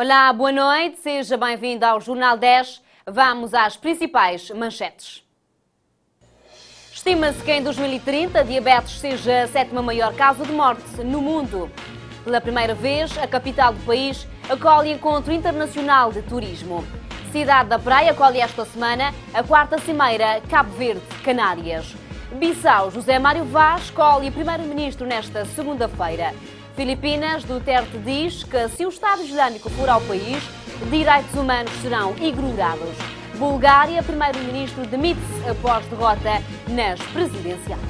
Olá, boa noite, seja bem-vindo ao Jornal 10. Vamos às principais manchetes. Estima-se que em 2030 a diabetes seja a sétima maior causa de morte no mundo. Pela primeira vez, a capital do país acolhe Encontro Internacional de Turismo. Cidade da Praia acolhe esta semana a 4ª Cimeira Cabo Verde-Canárias. Bissau, José Mário Vaz escolhe primeiro-ministro nesta segunda-feira. Filipinas, Duterte diz que se o Estado Islâmico for ao país, direitos humanos serão ignorados. Bulgária, primeiro-ministro demite-se após derrota nas presidenciais.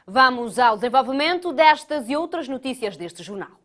Vamos ao desenvolvimento destas e outras notícias deste jornal.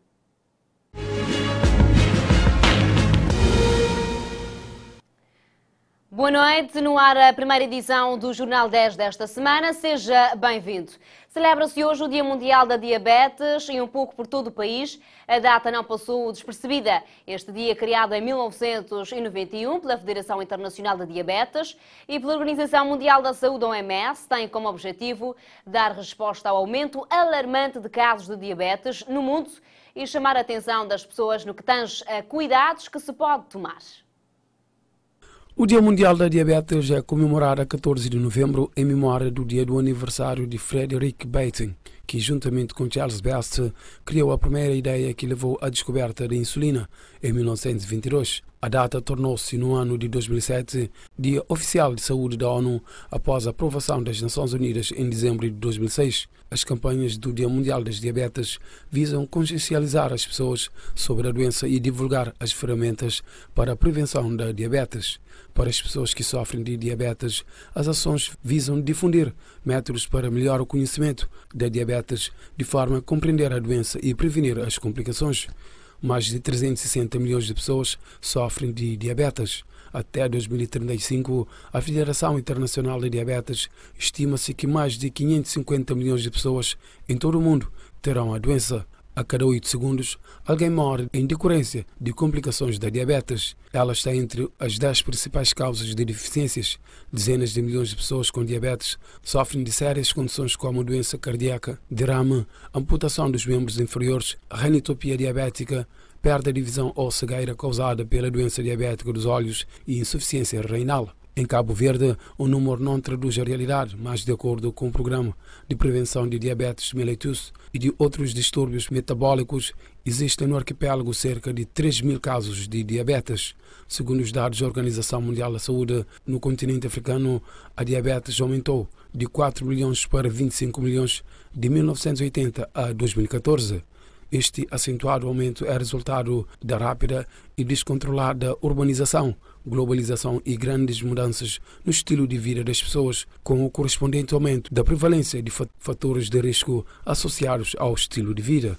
Boa noite, no ar a primeira edição do Jornal 10 desta semana. Seja bem-vindo. Celebra-se hoje o Dia Mundial da Diabetes e um pouco por todo o país. A data não passou despercebida. Este dia, criado em 1991 pela Federação Internacional da Diabetes e pela Organização Mundial da Saúde, OMS, tem como objetivo dar resposta ao aumento alarmante de casos de diabetes no mundo e chamar a atenção das pessoas no que tange a cuidados que se pode tomar. O Dia Mundial da Diabetes é comemorado a 14 de novembro em memória do dia do aniversário de Frederick Banting, que juntamente com Charles Best criou a primeira ideia que levou à descoberta da insulina em 1922. A data tornou-se no ano de 2007 Dia Oficial de Saúde da ONU após a aprovação das Nações Unidas em dezembro de 2006. As campanhas do Dia Mundial das Diabetes visam consciencializar as pessoas sobre a doença e divulgar as ferramentas para a prevenção da diabetes. Para as pessoas que sofrem de diabetes, as ações visam difundir métodos para melhorar o conhecimento da diabetes, de forma a compreender a doença e prevenir as complicações. Mais de 360 milhões de pessoas sofrem de diabetes. Até 2035, a Federação Internacional de Diabetes estima-se que mais de 550 milhões de pessoas em todo o mundo terão a doença. A cada 8 segundos, alguém morre em decorrência de complicações da diabetes. Ela está entre as 10 principais causas de deficiências. Dezenas de milhões de pessoas com diabetes sofrem de sérias condições como doença cardíaca, derrame, amputação dos membros inferiores, renitopia diabética, perda de visão ou cegueira causada pela doença diabética dos olhos e insuficiência renal. Em Cabo Verde, o número não traduz a realidade, mas de acordo com o Programa de Prevenção de Diabetes mellitus e de outros distúrbios metabólicos, existem no arquipélago cerca de 3.000 casos de diabetes. Segundo os dados da Organização Mundial da Saúde, no continente africano, a diabetes aumentou de 4 milhões para 25 milhões de 1980 a 2014. Este acentuado aumento é resultado da rápida e descontrolada urbanização, globalização e grandes mudanças no estilo de vida das pessoas, com o correspondente aumento da prevalência de fatores de risco associados ao estilo de vida.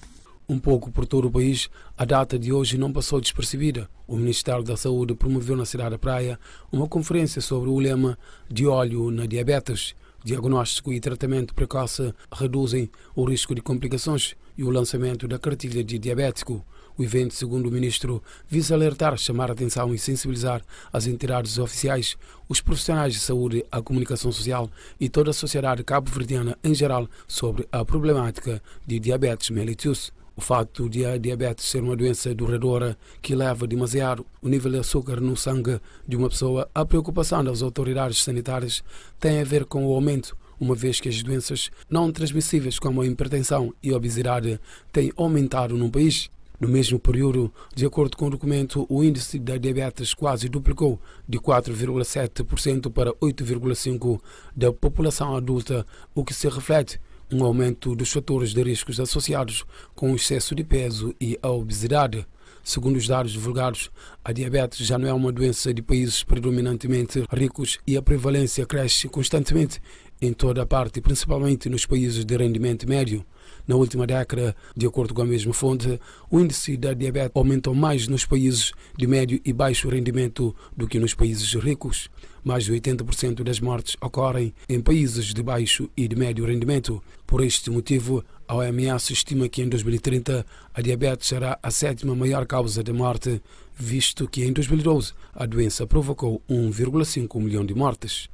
Um pouco por todo o país, a data de hoje não passou despercebida. O Ministério da Saúde promoveu na cidade da Praia uma conferência sobre o lema de olho na diabetes. Diagnóstico e tratamento precoce reduzem o risco de complicações e o lançamento da cartilha de diabético. O evento, segundo o ministro, visa alertar, chamar a atenção e sensibilizar as entidades oficiais, os profissionais de saúde, a comunicação social e toda a sociedade cabo-verdiana em geral sobre a problemática de diabetes mellitus. O fato de a diabetes ser uma doença duradoura que leva demasiado o nível de açúcar no sangue de uma pessoa, a preocupação das autoridades sanitárias tem a ver com o aumento, uma vez que as doenças não transmissíveis como a hipertensão e a obesidade têm aumentado no país. No mesmo período, de acordo com o documento, o índice da diabetes quase duplicou de 4,7% para 8,5% da população adulta, o que se reflete um aumento dos fatores de riscos associados com o excesso de peso e a obesidade. Segundo os dados divulgados, a diabetes já não é uma doença de países predominantemente ricos e a prevalência cresce constantemente em toda a parte, principalmente nos países de rendimento médio. Na última década, de acordo com a mesma fonte, o índice da diabetes aumentou mais nos países de médio e baixo rendimento do que nos países ricos. Mais de 80% das mortes ocorrem em países de baixo e de médio rendimento. Por este motivo, a OMS estima que em 2030 a diabetes será a 7ª maior causa de morte, visto que em 2012 a doença provocou 1,5 milhão de mortes.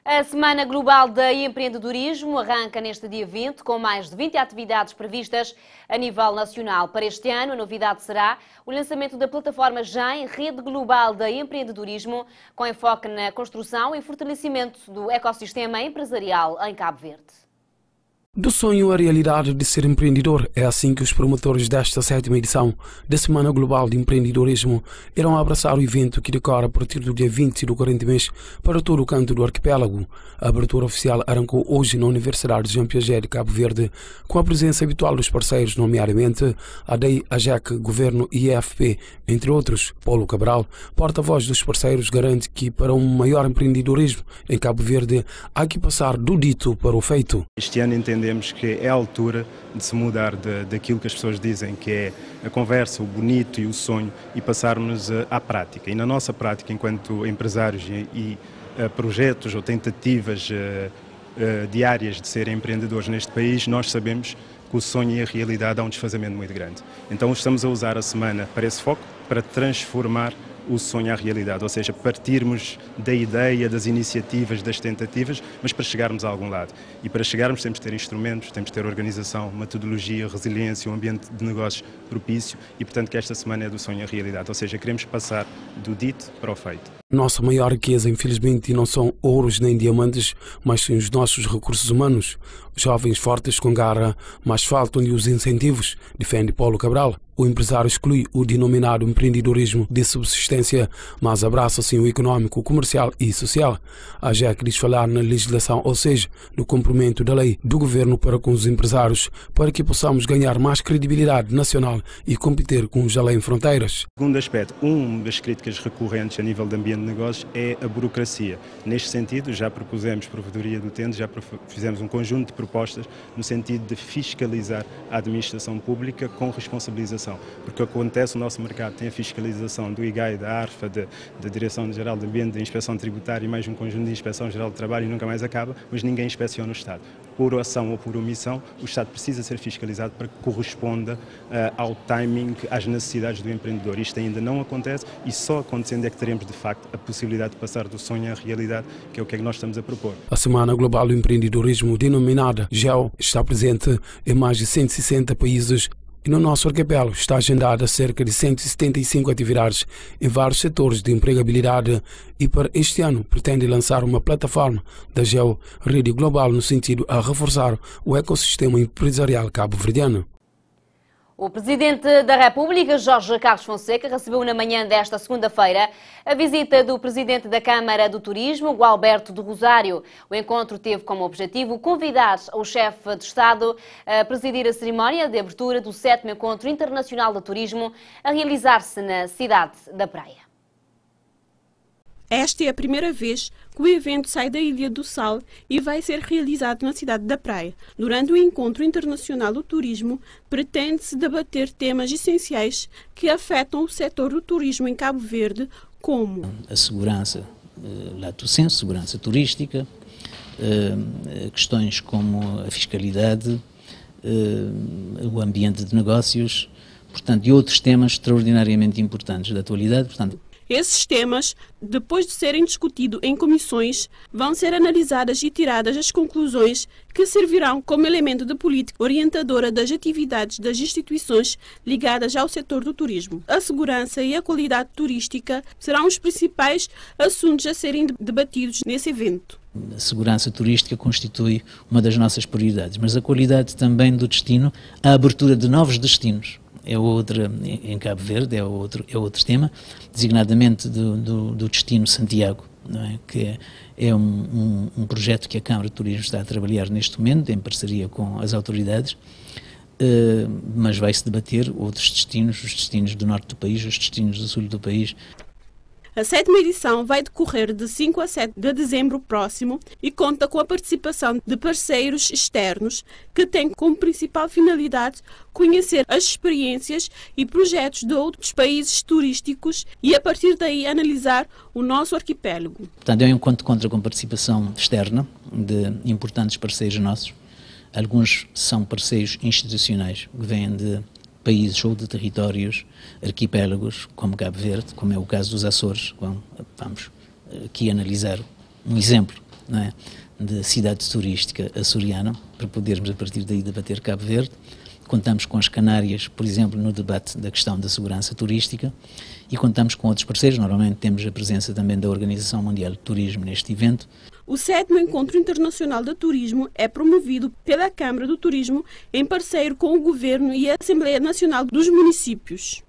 A Semana Global de Empreendedorismo arranca neste dia 20, com mais de 20 atividades previstas a nível nacional. Para este ano, a novidade será o lançamento da plataforma GEM, Rede Global de Empreendedorismo, com enfoque na construção e fortalecimento do ecossistema empresarial em Cabo Verde. Do sonho à realidade de ser empreendedor, é assim que os promotores desta 7ª edição da Semana Global de Empreendedorismo irão abraçar o evento que decorre a partir do dia 20 do corrente mês para todo o canto do arquipélago. A abertura oficial arrancou hoje na Universidade de Jean Piaget de Cabo Verde, com a presença habitual dos parceiros, nomeadamente a DEI, a JEC, Governo e IFP, entre outros. Paulo Cabral, porta-voz dos parceiros, garante que para um maior empreendedorismo em Cabo Verde há que passar do dito para o feito. Este ano entendemos que é a altura de se mudar daquilo que as pessoas dizem que é a conversa, o bonito e o sonho, e passarmos à prática. E na nossa prática, enquanto empresários e projetos ou tentativas diárias de serem empreendedores neste país, nós sabemos que o sonho e a realidade há um desfazamento muito grande. Então estamos a usar a semana para esse foco, para transformar o sonho à realidade, ou seja, partirmos da ideia, das iniciativas, das tentativas, mas para chegarmos a algum lado. E para chegarmos temos de ter instrumentos, temos de ter organização, metodologia, resiliência, um ambiente de negócios propício e, portanto, que esta semana é do sonho à realidade, ou seja, queremos passar do dito para o feito. Nossa maior riqueza, infelizmente, não são ouros nem diamantes, mas sim os nossos recursos humanos. Jovens fortes com garra, mas faltam-lhe os incentivos, defende Paulo Cabral. O empresário exclui o denominado empreendedorismo de subsistência, mas abraça sim o económico, comercial e social. A JEC diz falar na legislação, ou seja, no cumprimento da lei do governo para com os empresários, para que possamos ganhar mais credibilidade nacional e competir com os além fronteiras. Segundo aspecto, uma das críticas recorrentes a nível de ambiente de negócios é a burocracia. Neste sentido, já propusemos provedoria do utente, já fizemos um conjunto de propostas no sentido de fiscalizar a administração pública com responsabilização. Porque acontece, o nosso mercado tem a fiscalização do IGAI, da ARFA, da Direção-Geral do Ambiente, da Inspeção Tributária e mais um conjunto de Inspeção-Geral do Trabalho e nunca mais acaba, mas ninguém inspeciona o Estado. Por ação ou por omissão, o Estado precisa ser fiscalizado para que corresponda ao timing, às necessidades do empreendedor. Isto ainda não acontece e só acontecendo é que teremos, de facto, a possibilidade de passar do sonho à realidade, que é o que nós estamos a propor. A Semana Global do Empreendedorismo, denominada GEO, está presente em mais de 160 países e no nosso arquipélago está agendada cerca de 175 atividades em vários setores de empregabilidade e para este ano pretende lançar uma plataforma da GEO, Rede Global, no sentido a reforçar o ecossistema empresarial cabo-verdiano. O Presidente da República, Jorge Carlos Fonseca, recebeu na manhã desta segunda-feira a visita do Presidente da Câmara do Turismo, Gualberto do Rosário. O encontro teve como objetivo convidar o chefe de Estado a presidir a cerimónia de abertura do 7º Encontro Internacional de Turismo, a realizar-se na cidade da Praia. Esta é a primeira vez que o evento sai da Ilha do Sal e vai ser realizado na cidade da Praia. Durante o Encontro Internacional do Turismo, pretende-se debater temas essenciais que afetam o setor do turismo em Cabo Verde, como a segurança, lato sensu, segurança turística, questões como a fiscalidade, o ambiente de negócios, portanto, e outros temas extraordinariamente importantes da atualidade, portanto. Esses temas, depois de serem discutidos em comissões, vão ser analisadas e tiradas as conclusões que servirão como elemento de política orientadora das atividades das instituições ligadas ao setor do turismo. A segurança e a qualidade turística serão os principais assuntos a serem debatidos nesse evento. A segurança turística constitui uma das nossas prioridades, mas a qualidade também do destino, a abertura de novos destinos. É outra, em Cabo Verde, é outro tema, designadamente do destino Santiago, não é? Que é um projeto que a Câmara de Turismo está a trabalhar neste momento, em parceria com as autoridades, mas vai-se debater outros destinos, os destinos do norte do país, os destinos do sul do país. A 7ª edição vai decorrer de 5 a 7 de dezembro próximo e conta com a participação de parceiros externos que têm como principal finalidade conhecer as experiências e projetos de outros países turísticos e, a partir daí, analisar o nosso arquipélago. Portanto, é um encontro com participação externa de importantes parceiros nossos. Alguns são parceiros institucionais que vêm de países ou de territórios, arquipélagos, como Cabo Verde, como é o caso dos Açores. Vamos aqui analisar um exemplo não é, de cidade turística açoriana, para podermos a partir daí debater Cabo Verde. Contamos com as Canárias, por exemplo, no debate da questão da segurança turística, e contamos com outros parceiros. Normalmente temos a presença também da Organização Mundial de Turismo neste evento. O 7º Encontro Internacional de Turismo é promovido pela Câmara do Turismo em parceiro com o Governo e a Assembleia Nacional dos Municípios.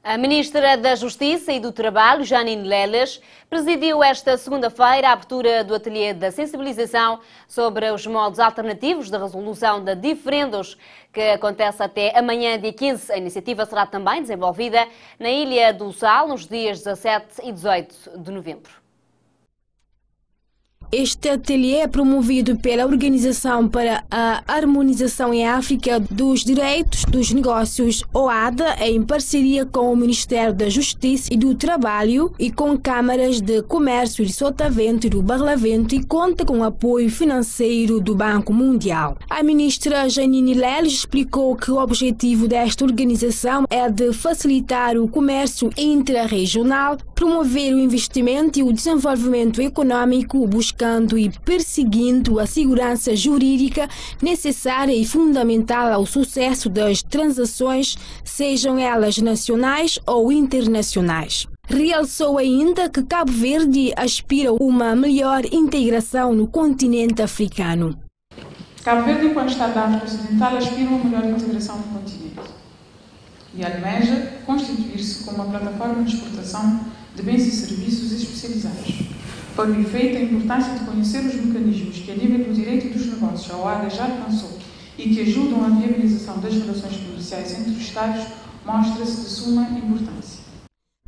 A Ministra da Justiça e do Trabalho, Janine Leles, presidiu esta segunda-feira a abertura do ateliê da sensibilização sobre os modos alternativos de resolução de diferendos, que acontece até amanhã, dia 15. A iniciativa será também desenvolvida na Ilha do Sal, nos dias 17 e 18 de novembro. Este ateliê é promovido pela Organização para a Harmonização em África dos Direitos dos Negócios, OADA, em parceria com o Ministério da Justiça e do Trabalho e com câmaras de comércio de Sotavento e do Barlavento, e conta com apoio financeiro do Banco Mundial. A ministra Janine Leles explicou que o objetivo desta organização é de facilitar o comércio intra-regional, promover o investimento e o desenvolvimento econômico, buscando e perseguindo a segurança jurídica necessária e fundamental ao sucesso das transações, sejam elas nacionais ou internacionais. Realçou ainda que Cabo Verde aspira a uma melhor integração no continente africano. Cabo Verde, enquanto Estado da África Ocidental, aspira a uma melhor integração no continente e almeja constituir-se como uma plataforma de exportação de bens e serviços especializados. Para o efeito, a importância de conhecer os mecanismos que, a nível do direito dos negócios, a OADA já alcançou e que ajudam à viabilização das relações comerciais entre os Estados, mostra-se de suma importância.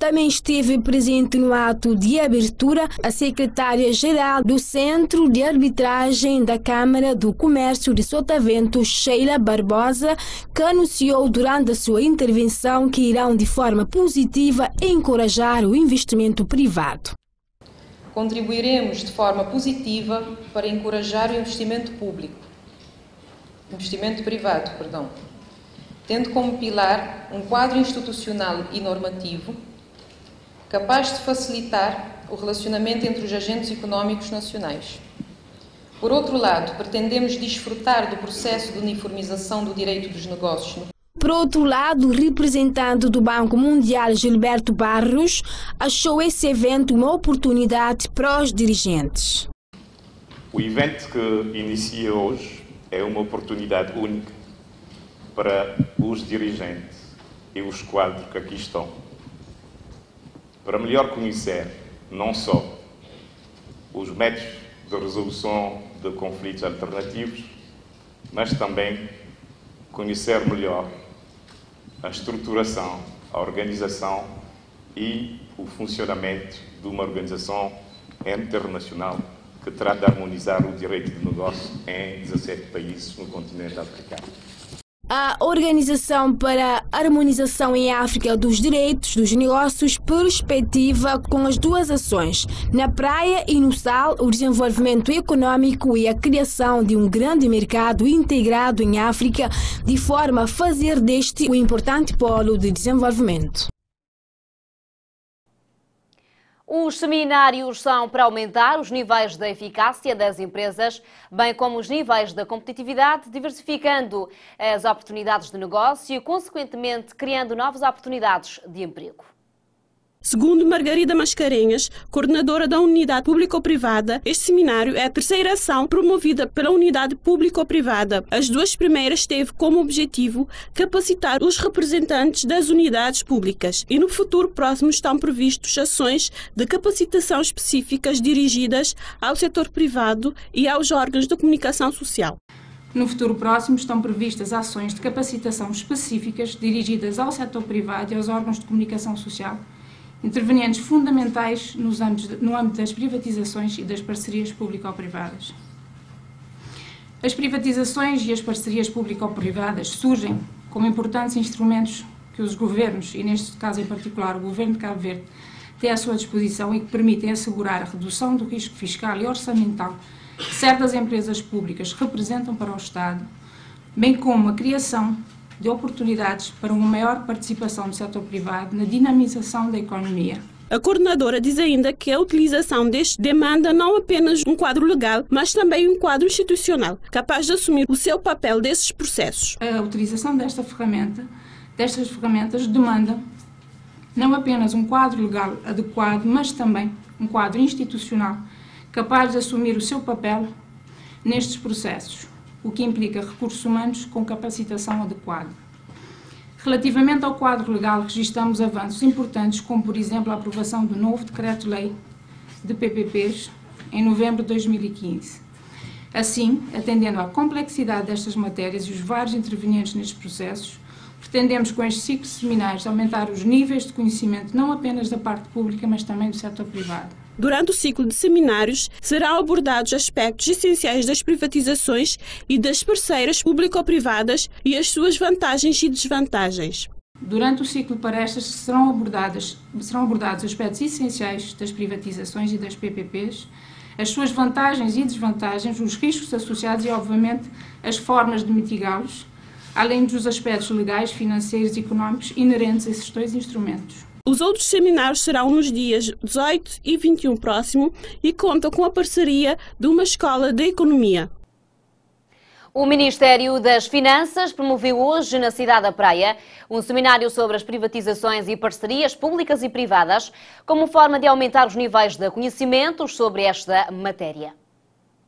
Também esteve presente no ato de abertura a secretária-geral do Centro de Arbitragem da Câmara do Comércio de Sotavento, Sheila Barbosa, que anunciou durante a sua intervenção que irão de forma positiva encorajar o investimento privado. Contribuiremos de forma positiva para encorajar o investimento privado, tendo como pilar um quadro institucional e normativo capaz de facilitar o relacionamento entre os agentes económicos nacionais. Por outro lado, pretendemos desfrutar do processo de uniformização do direito dos negócios. Por outro lado, o representante do Banco Mundial, Gilberto Barros, achou esse evento uma oportunidade para os dirigentes. O evento que inicia hoje é uma oportunidade única para os dirigentes e os quadros que aqui estão, para melhor conhecer não só os métodos de resolução de conflitos alternativos, mas também conhecer melhor a estruturação, a organização e o funcionamento de uma organização internacional que trata de harmonizar o direito de negócio em 17 países no continente africano. A Organização para a Harmonização em África dos Direitos dos Negócios perspectiva com as duas ações, na praia e no sal, o desenvolvimento econômico e a criação de um grande mercado integrado em África, de forma a fazer deste um importante polo de desenvolvimento. Os seminários são para aumentar os níveis da eficácia das empresas, bem como os níveis da competitividade, diversificando as oportunidades de negócio e, consequentemente, criando novas oportunidades de emprego. Segundo Margarida Mascarenhas, coordenadora da Unidade Público-Privada, este seminário é a terceira ação promovida pela Unidade Público-Privada. As duas primeiras teve como objetivo capacitar os representantes das unidades públicas e no futuro próximo estão previstos ações de capacitação específicas dirigidas ao setor privado e aos órgãos de comunicação social. No futuro próximo estão previstas ações de capacitação específicas dirigidas ao setor privado e aos órgãos de comunicação social, intervenientes fundamentais no âmbito das privatizações e das parcerias público-privadas. As privatizações e as parcerias público-privadas surgem como importantes instrumentos que os governos, e neste caso em particular o Governo de Cabo Verde, têm à sua disposição e que permitem assegurar a redução do risco fiscal e orçamental que certas empresas públicas representam para o Estado, bem como a criação de oportunidades para uma maior participação do setor privado na dinamização da economia A coordenadora diz ainda que a utilização deste demanda não apenas um quadro legal, mas também um quadro institucional, capaz de assumir o seu papel desses processos. A utilização destas ferramentas demanda não apenas um quadro legal adequado, mas também um quadro institucional capaz de assumir o seu papel nestes processos, o que implica recursos humanos com capacitação adequada. Relativamente ao quadro legal, registramos avanços importantes, como, por exemplo, a aprovação do novo Decreto-Lei de PPPs em novembro de 2015. Assim, atendendo à complexidade destas matérias e os vários intervenientes nestes processos, pretendemos, com estes ciclos de seminários, aumentar os níveis de conhecimento não apenas da parte pública, mas também do setor privado. Durante o ciclo de seminários, serão abordados aspectos essenciais das privatizações e das parceiras público-privadas e as suas vantagens e desvantagens. Durante o ciclo para estas serão abordados aspectos essenciais das privatizações e das PPPs, as suas vantagens e desvantagens, os riscos associados e, obviamente, as formas de mitigá-los, além dos aspectos legais, financeiros e económicos inerentes a esses dois instrumentos. Os outros seminários serão nos dias 18 e 21 próximo e contam com a parceria de uma escola de economia. O Ministério das Finanças promoveu hoje na cidade da Praia um seminário sobre as privatizações e parcerias públicas e privadas como forma de aumentar os níveis de conhecimentos sobre esta matéria.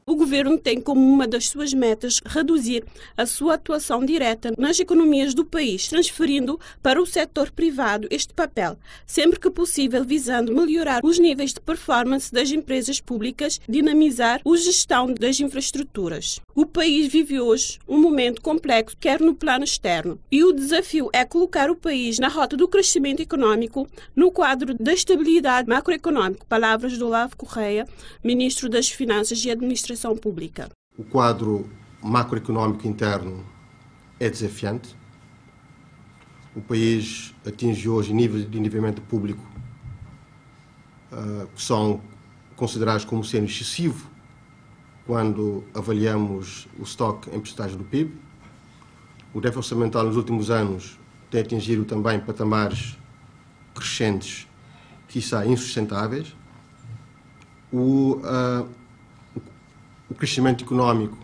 O Governo tem como uma das suas metas reduzir a sua atuação direta nas economias do país, transferindo para o setor privado este papel, sempre que possível visando melhorar os níveis de performance das empresas públicas, dinamizar a gestão das infraestruturas. O país vive hoje um momento complexo, quer no plano externo, e o desafio é colocar o país na rota do crescimento económico no quadro da estabilidade macroeconómica. Palavras do Olavo Correia, Ministro das Finanças e Administração Pública. O quadro macroeconómico interno é desafiante. O país atinge hoje níveis de endividamento público que são considerados como sendo excessivo quando avaliamos o estoque em percentagem do PIB. O déficit orçamental nos últimos anos tem atingido também patamares crescentes, quiçá insustentáveis. O crescimento económico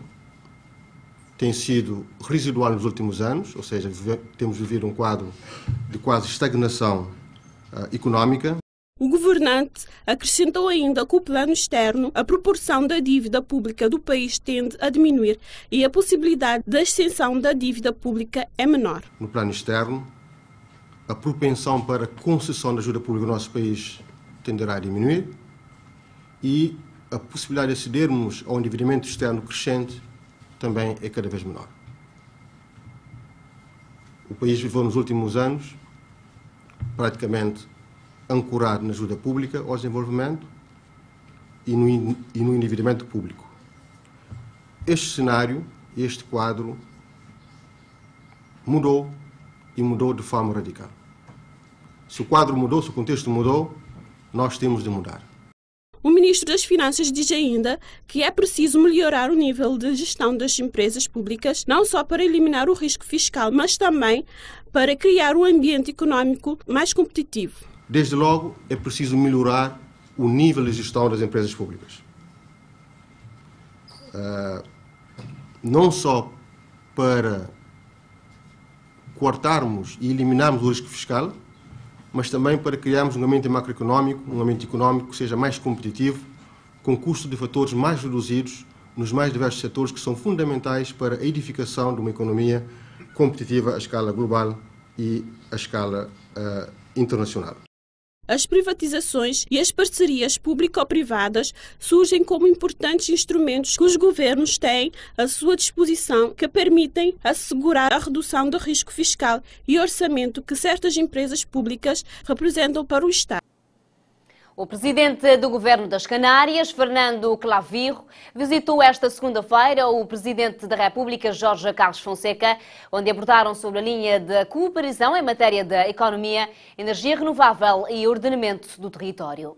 tem sido residual nos últimos anos, ou seja, temos vivido um quadro de quase estagnação económica. O governante acrescentou ainda que o plano externo, a proporção da dívida pública do país tende a diminuir e a possibilidade da extensão da dívida pública é menor. No plano externo, a propensão para concessão de ajuda pública no nosso país tenderá a diminuir e a possibilidade de acedermos ao endividamento externo crescente também é cada vez menor. O país viveu nos últimos anos praticamente ancorado na ajuda pública ao desenvolvimento e no endividamento público. Este cenário, este quadro, mudou e mudou de forma radical. Se o quadro mudou, se o contexto mudou, nós temos de mudar. O Ministro das Finanças diz ainda que é preciso melhorar o nível de gestão das empresas públicas, não só para eliminar o risco fiscal, mas também para criar um ambiente económico mais competitivo. Desde logo, é preciso melhorar o nível de gestão das empresas públicas. Não só para cortarmos e eliminarmos o risco fiscal, mas também para criarmos um ambiente macroeconómico, um ambiente económico que seja mais competitivo, com custo de fatores mais reduzidos nos mais diversos setores que são fundamentais para a edificação de uma economia competitiva à escala global e à escala internacional. As privatizações e as parcerias público-privadas surgem como importantes instrumentos que os governos têm à sua disposição que permitem assegurar a redução do risco fiscal e orçamento que certas empresas públicas representam para o Estado. O presidente do Governo das Canárias, Fernando Clavijo, visitou esta segunda-feira o presidente da República, Jorge Carlos Fonseca, onde abordaram sobre a linha de cooperação em matéria de economia, energia renovável e ordenamento do território.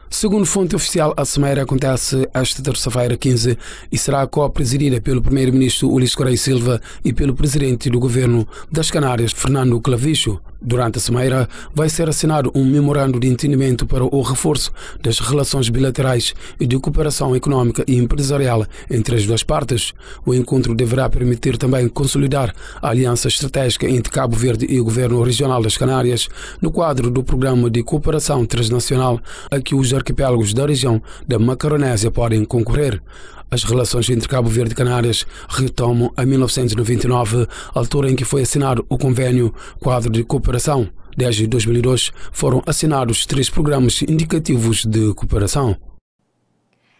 Segundo fonte oficial, a cimeira acontece esta terça-feira 15 e será co-presidida pelo primeiro-ministro Ulisses Correia Silva e pelo presidente do Governo das Canárias, Fernando Clavijo. Durante a cimeira, vai ser assinado um memorando de entendimento para o reforço das relações bilaterais e de cooperação econômica e empresarial entre as duas partes. O encontro deverá permitir também consolidar a aliança estratégica entre Cabo Verde e o Governo Regional das Canárias no quadro do Programa de Cooperação Transnacional a que os arquipélagos da região da Macaronésia podem concorrer. As relações entre Cabo Verde e Canárias retomam a 1999, altura em que foi assinado o Convênio Quadro de Cooperação. Desde 2002 foram assinados 3 programas indicativos de cooperação.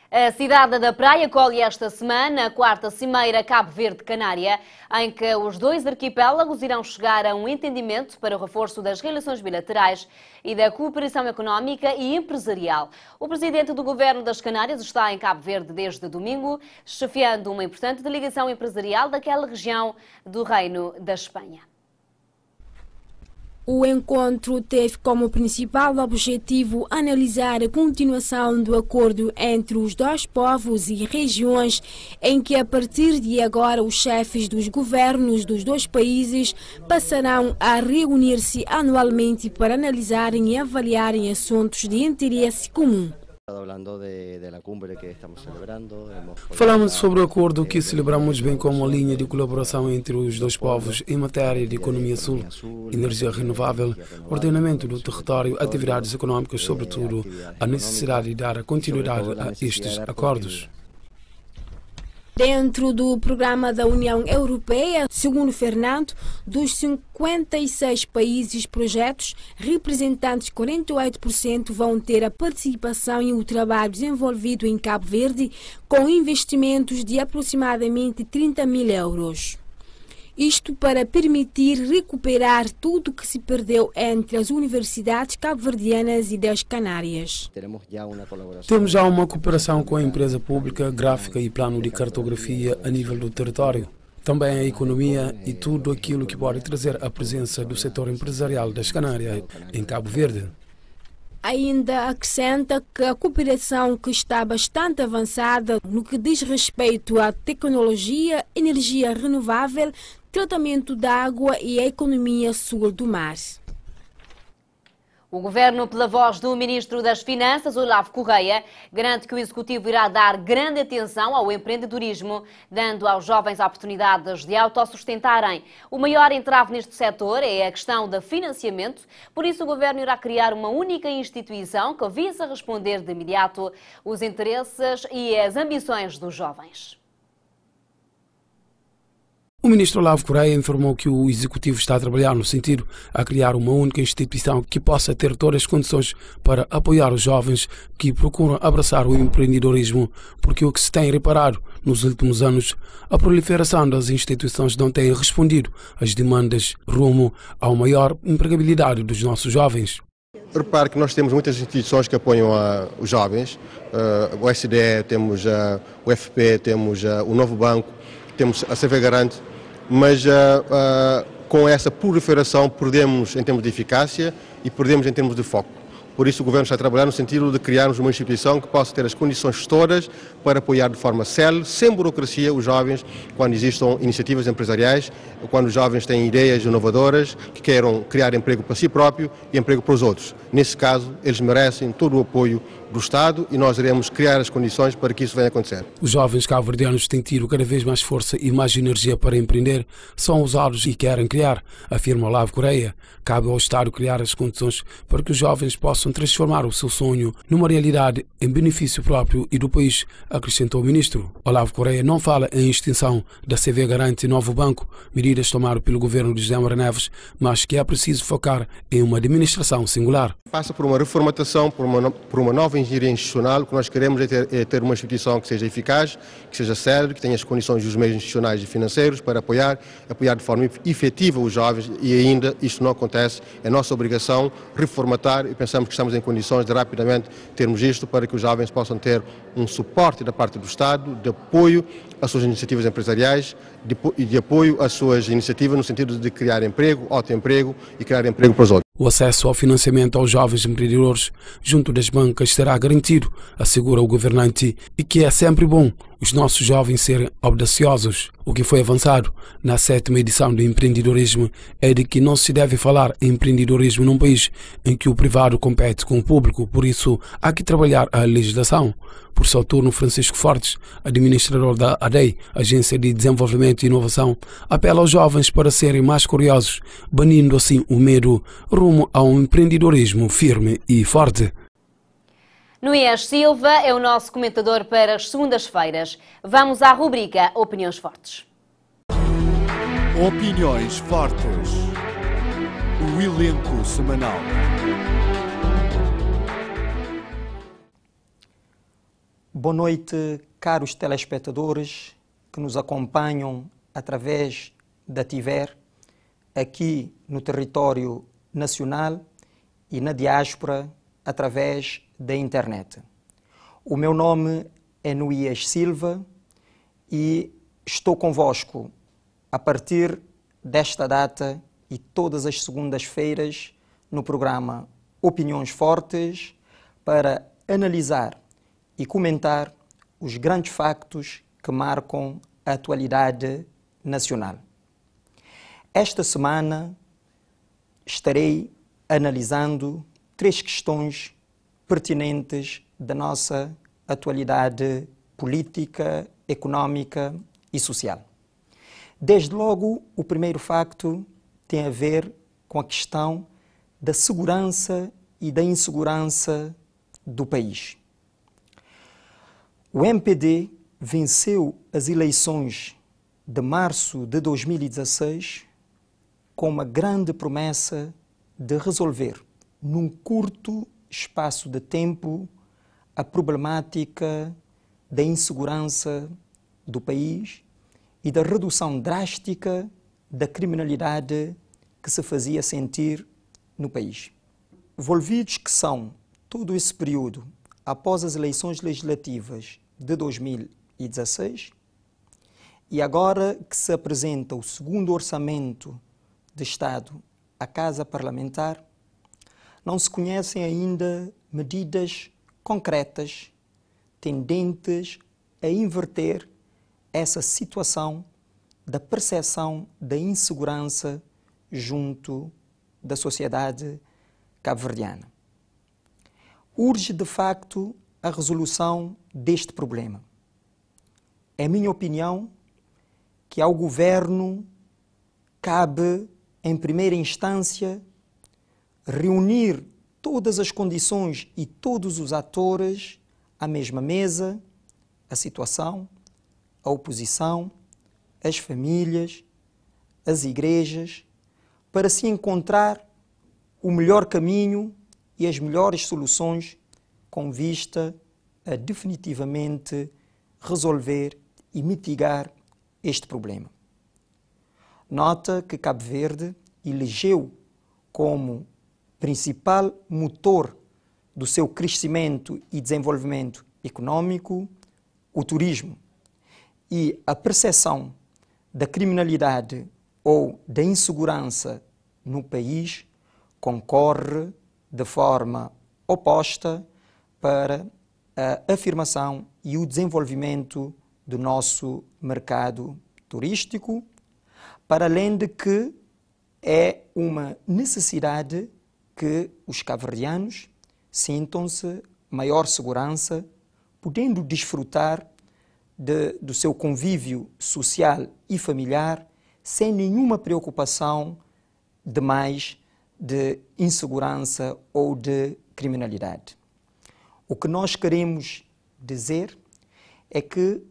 A cidade da Praia acolhe esta semana a 4ª Cimeira Cabo Verde-Canária, em que os 2 arquipélagos irão chegar a um entendimento para o reforço das relações bilaterais e da cooperação económica e empresarial. O presidente do Governo das Canárias está em Cabo Verde desde domingo, chefiando uma importante delegação empresarial daquela região do Reino da Espanha. O encontro teve como principal objetivo analisar a continuação do acordo entre os 2 povos e regiões, em que a partir de agora os chefes dos governos dos 2 países passarão a reunir-se anualmente para analisarem e avaliarem assuntos de interesse comum. Falamos sobre o acordo que celebramos, bem como a linha de colaboração entre os 2 povos em matéria de economia sul, energia renovável, ordenamento do território, atividades econômicas, sobretudo a necessidade de dar continuidade a estes acordos. Dentro do programa da União Europeia, segundo Fernando, dos 56 países projetos, representantes 48% vão ter a participação em o trabalho desenvolvido em Cabo Verde, com investimentos de aproximadamente 30 mil euros. Isto para permitir recuperar tudo que se perdeu entre as universidades cabo-verdianas e das Canárias. Temos já uma cooperação com a empresa pública, gráfica e plano de cartografia a nível do território. Também a economia e tudo aquilo que pode trazer a presença do setor empresarial das Canárias em Cabo Verde. Ainda acrescenta que a cooperação que está bastante avançada no que diz respeito à tecnologia, energia renovável, tratamento da água e a economia sul do mar. O Governo, pela voz do Ministro das Finanças, Olavo Correia, garante que o Executivo irá dar grande atenção ao empreendedorismo, dando aos jovens oportunidades de autossustentarem. O maior entrave neste setor é a questão do financiamento, por isso o Governo irá criar uma única instituição que visa responder de imediato os interesses e as ambições dos jovens. O ministro Olavo Correia informou que o Executivo está a trabalhar no sentido a criar uma única instituição que possa ter todas as condições para apoiar os jovens que procuram abraçar o empreendedorismo, porque o que se tem reparado nos últimos anos, a proliferação das instituições não tem respondido às demandas rumo à maior empregabilidade dos nossos jovens. Repare que nós temos muitas instituições que apoiam os jovens, o SDE, temos o FP, temos o Novo Banco, temos a CV Garante, mas com essa proliferação perdemos em termos de eficácia e perdemos em termos de foco. Por isso o Governo está a trabalhar no sentido de criarmos uma instituição que possa ter as condições todas para apoiar de forma célere, sem burocracia, os jovens quando existam iniciativas empresariais, quando os jovens têm ideias inovadoras, que queiram criar emprego para si próprio e emprego para os outros. Nesse caso, eles merecem todo o apoio do Estado e nós iremos criar as condições para que isso venha a acontecer. Os jovens cabo-verdianos têm tido cada vez mais força e mais energia para empreender, são ousados e querem criar, afirma Olavo Correia. Cabe ao Estado criar as condições para que os jovens possam transformar o seu sonho numa realidade em benefício próprio e do país, acrescentou o ministro. Olavo Correia não fala em extinção da CV Garante e Novo Banco, medidas tomadas pelo governo de José Moura Neves, mas que é preciso focar em uma administração singular. Passa por uma reformatação, por uma nova engenharia institucional. O que nós queremos é ter uma instituição que seja eficaz, que seja célere, que tenha as condições dos meios institucionais e financeiros para apoiar de forma efetiva os jovens e ainda isto não acontece. É nossa obrigação reformatar e pensamos que estamos em condições de rapidamente termos isto para que os jovens possam ter um suporte da parte do Estado, de apoio às suas iniciativas empresariais e de apoio às suas iniciativas no sentido de criar emprego, autoemprego e criar emprego para os outros. O acesso ao financiamento aos jovens empreendedores junto das bancas será garantido, assegura o governante, e que é sempre bom os nossos jovens serem audaciosos. O que foi avançado na 7ª edição do empreendedorismo é de que não se deve falar em empreendedorismo num país em que o privado compete com o público, por isso há que trabalhar a legislação. Por seu turno, Francisco Fortes, administrador da ADEI, Agência de Desenvolvimento e Inovação, apela aos jovens para serem mais curiosos, banindo assim o medo rumo a um empreendedorismo firme e forte. Nuias Silva é o nosso comentador para as segundas-feiras. Vamos à rubrica Opiniões Fortes. Opiniões Fortes. O elenco semanal. Boa noite, caros telespectadores que nos acompanham através da TIVER, aqui no território nacional e na diáspora através da internet. O meu nome é Nuias Silva e estou convosco a partir desta data e todas as segundas-feiras no programa Opiniões Fortes para analisar e comentar os grandes factos que marcam a atualidade nacional. Esta semana estarei analisando 3 questões pertinentes da nossa atualidade política, económica e social. Desde logo, o primeiro facto tem a ver com a questão da segurança e da insegurança do país. O MPD venceu as eleições de março de 2016 com uma grande promessa de resolver, num curto espaço de tempo, a problemática da insegurança do país e da redução drástica da criminalidade que se fazia sentir no país. Envolvidos que são todo esse período após as eleições legislativas de 2016 e agora que se apresenta o segundo orçamento de Estado à Casa Parlamentar, não se conhecem ainda medidas concretas tendentes a inverter essa situação da percepção da insegurança junto da sociedade cabo-verdiana. Urge, de facto, a resolução deste problema. É minha opinião que ao Governo cabe, em primeira instância, reunir todas as condições e todos os atores à mesma mesa, a situação, a oposição, as famílias, as igrejas, para se encontrar o melhor caminho e as melhores soluções com vista a definitivamente resolver e mitigar este problema. Nota que Cabo Verde elegeu como principal motor do seu crescimento e desenvolvimento econômico o turismo, e a percepção da criminalidade ou da insegurança no país concorre de forma oposta para a afirmação e o desenvolvimento do nosso mercado turístico, para além de que é uma necessidade que os cabo-verdianos sintam-se maior segurança, podendo desfrutar do seu convívio social e familiar sem nenhuma preocupação demais de insegurança ou de criminalidade. O que nós queremos dizer é que,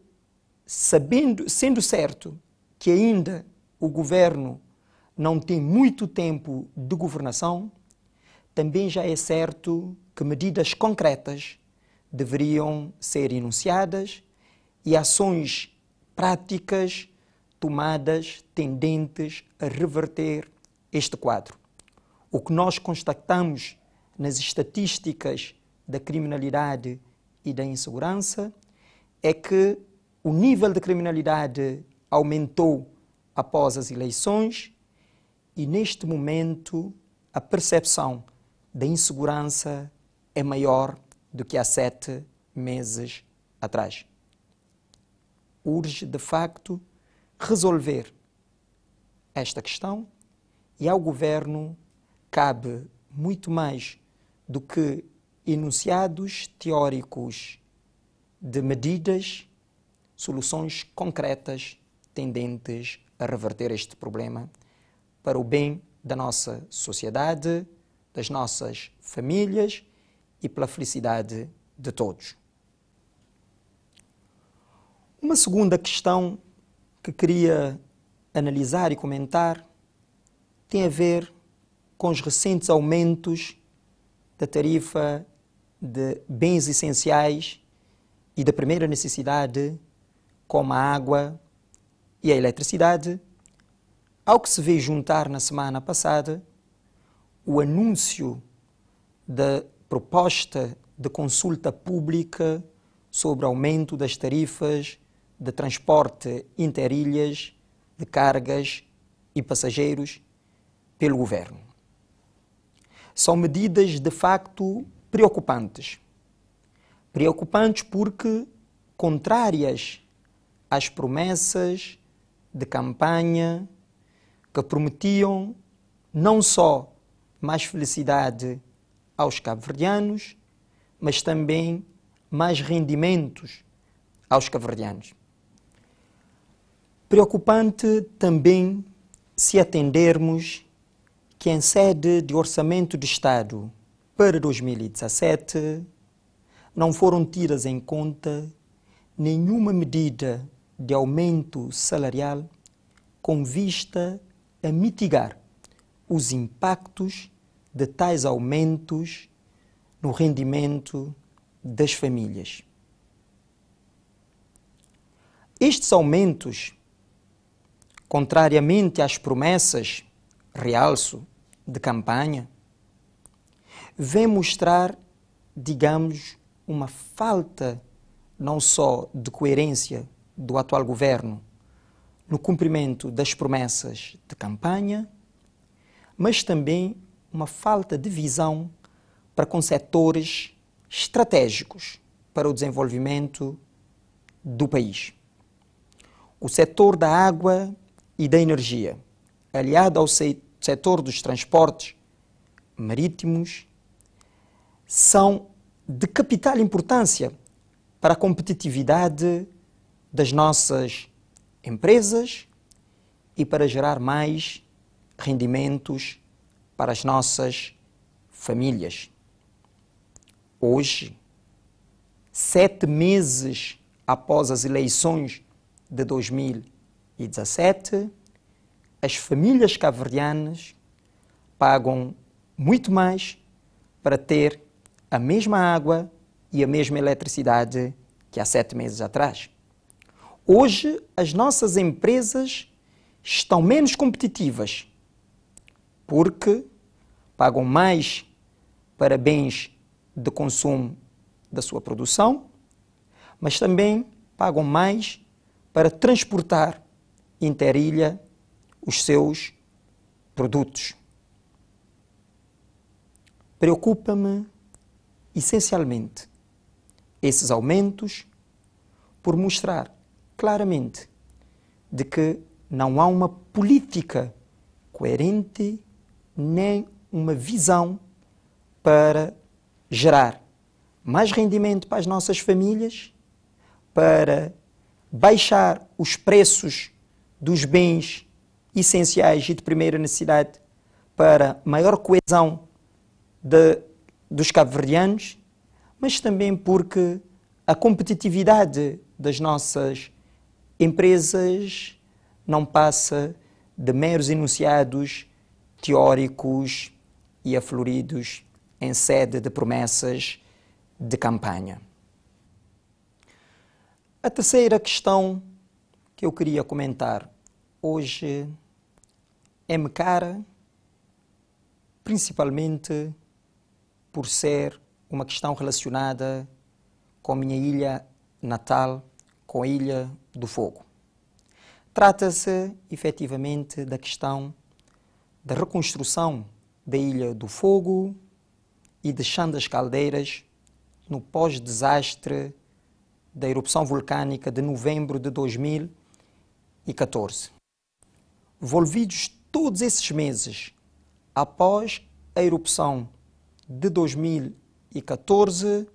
sendo certo que ainda o governo não tem muito tempo de governação, também já é certo que medidas concretas deveriam ser enunciadas e ações práticas tomadas tendentes a reverter este quadro. O que nós constatamos nas estatísticas da criminalidade e da insegurança é que o nível de criminalidade aumentou após as eleições e, neste momento, a percepção da insegurança é maior do que há 7 meses atrás. urge, de facto, resolver esta questão e ao Governo cabe muito mais do que enunciados teóricos de medidas, soluções concretas tendentes a reverter este problema para o bem da nossa sociedade, das nossas famílias e pela felicidade de todos. Uma segunda questão que queria analisar e comentar tem a ver com os recentes aumentos da tarifa de bens essenciais e da primeira necessidade, como a água e a eletricidade, ao que se vê juntar na semana passada o anúncio da proposta de consulta pública sobre aumento das tarifas de transporte interilhas de cargas e passageiros pelo Governo. São medidas de facto preocupantes. Preocupantes porque contrárias às promessas de campanha que prometiam não só mais felicidade aos cabo-verdianos, mas também mais rendimentos aos cabo-verdianos. Preocupante também se atendermos que em sede de Orçamento de Estado para 2017 não foram tidas em conta nenhuma medida de aumento salarial com vista a mitigar os impactos de tais aumentos no rendimento das famílias. Estes aumentos, contrariamente às promessas, realço, de campanha, vêm mostrar, digamos, uma falta não só de coerência do atual governo no cumprimento das promessas de campanha, mas também uma falta de visão para com setores estratégicos para o desenvolvimento do país. O setor da água e da energia, aliado ao setor dos transportes marítimos, são de capital importância para a competitividade das nossas empresas e para gerar mais rendimentos para as nossas famílias. Hoje, 7 meses após as eleições de 2017, as famílias cabo-verdianas pagam muito mais para ter a mesma água e a mesma eletricidade que há 7 meses atrás. Hoje, as nossas empresas estão menos competitivas porque pagam mais para bens de consumo da sua produção, mas também pagam mais para transportar interilha os seus produtos. Preocupa-me essencialmente esses aumentos por mostrar claramente de que não há uma política coerente nem uma visão para gerar mais rendimento para as nossas famílias, para baixar os preços dos bens essenciais e de primeira necessidade, para maior coesão dos cabo-verdianos, mas também porque a competitividade das nossas empresas não passa de meros enunciados teóricos e afloridos em sede de promessas de campanha. A terceira questão que eu queria comentar hoje é-me cara, principalmente por ser uma questão relacionada com a minha ilha natal, com a Ilha do Fogo. Trata-se, efetivamente, da questão da reconstrução da Ilha do Fogo e de Chão das Caldeiras no pós-desastre da erupção vulcânica de novembro de 2014. Volvidos todos esses meses após a erupção de 2014,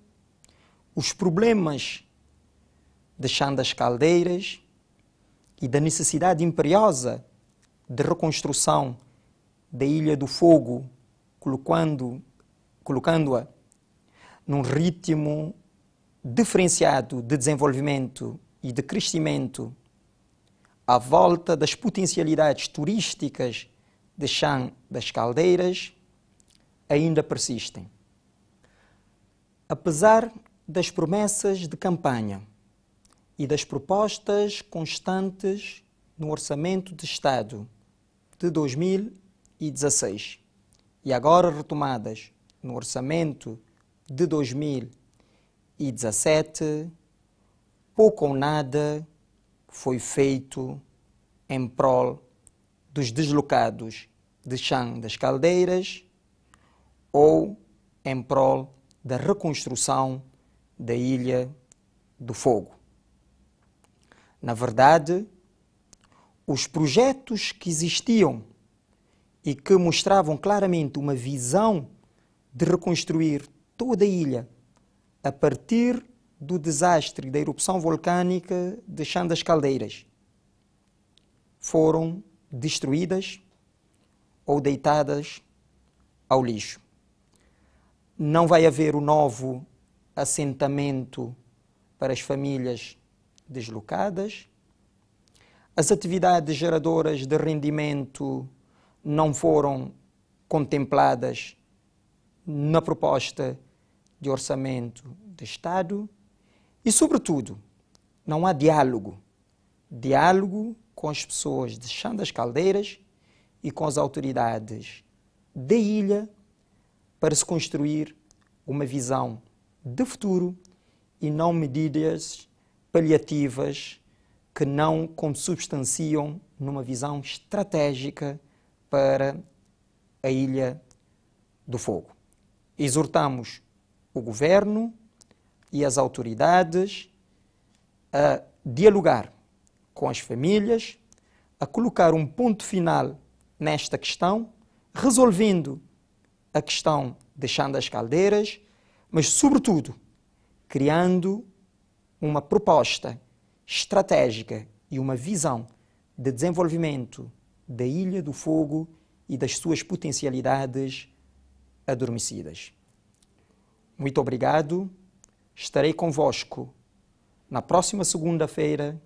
os problemas de Chão das Caldeiras e da necessidade imperiosa de reconstrução da Ilha do Fogo, colocando-a num ritmo diferenciado de desenvolvimento e de crescimento à volta das potencialidades turísticas de Chão das Caldeiras, ainda persistem. Apesar das promessas de campanha e das propostas constantes no Orçamento de Estado de 2016 e agora retomadas no Orçamento de 2017, pouco ou nada foi feito em prol dos deslocados de Chão das Caldeiras ou em prol da reconstrução da Ilha do Fogo. Na verdade, os projetos que existiam e que mostravam claramente uma visão de reconstruir toda a ilha a partir do desastre da erupção vulcânica de Chão das Caldeiras foram destruídas ou deitadas ao lixo. Não vai haver um novo assentamento para as famílias deslocadas. As atividades geradoras de rendimento não foram contempladas na proposta de orçamento de Estado e, sobretudo, não há diálogo com as pessoas de Chão das Caldeiras e com as autoridades da ilha para se construir uma visão de futuro e não medidas paliativas que não consubstanciam numa visão estratégica para a Ilha do Fogo. Exortamos o Governo e as autoridades a dialogar com as famílias, a colocar um ponto final nesta questão, resolvendo a questão de Chão das Caldeiras, mas, sobretudo, criando uma proposta estratégica e uma visão de desenvolvimento da Ilha do Fogo e das suas potencialidades adormecidas. Muito obrigado. Estarei convosco na próxima segunda-feira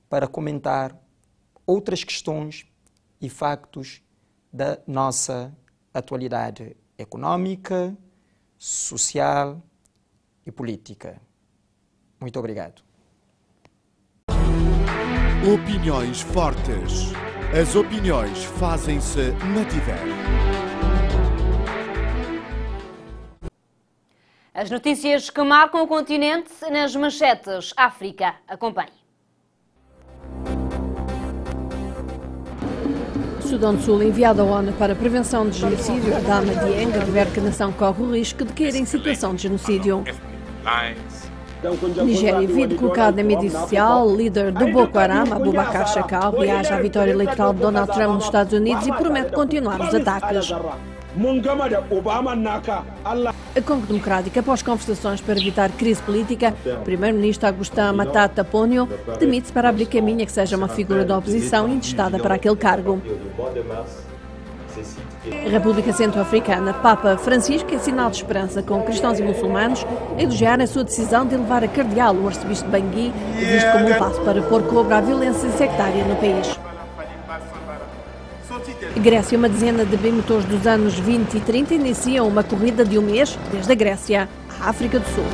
para comentar outras questões e factos da nossa atualidade económica, social e política. Muito obrigado. Opiniões fortes. As opiniões fazem-se na TIVER. As notícias que marcam o continente nas manchetes. África. Acompanhe. Sudão do Sul, enviado à ONU para a prevenção de genocídio, Adama Dieng revela que a nação corre o risco de cair em situação de genocídio. Nigéria, vídeo colocado na mídia social, o líder do Boko Haram, Abubakar Shakal, reage à vitória eleitoral de Donald Trump nos Estados Unidos e promete continuar os ataques. A Congo Democrática, após conversações para evitar crise política, o primeiro-ministro Augustin Matata Ponyo demite-se para abrir caminho a que seja uma figura da oposição intestada para aquele cargo. A República Centro-Africana, Papa Francisco, em sinal de esperança com cristãos e muçulmanos, a elogiar a sua decisão de elevar a cardeal o arcebispo de Bangui, visto como um passo para pôr cobro à violência sectária no país. A Grécia, uma dezena de bimotores dos anos 20 e 30 iniciam uma corrida de um mês desde a Grécia à África do Sul.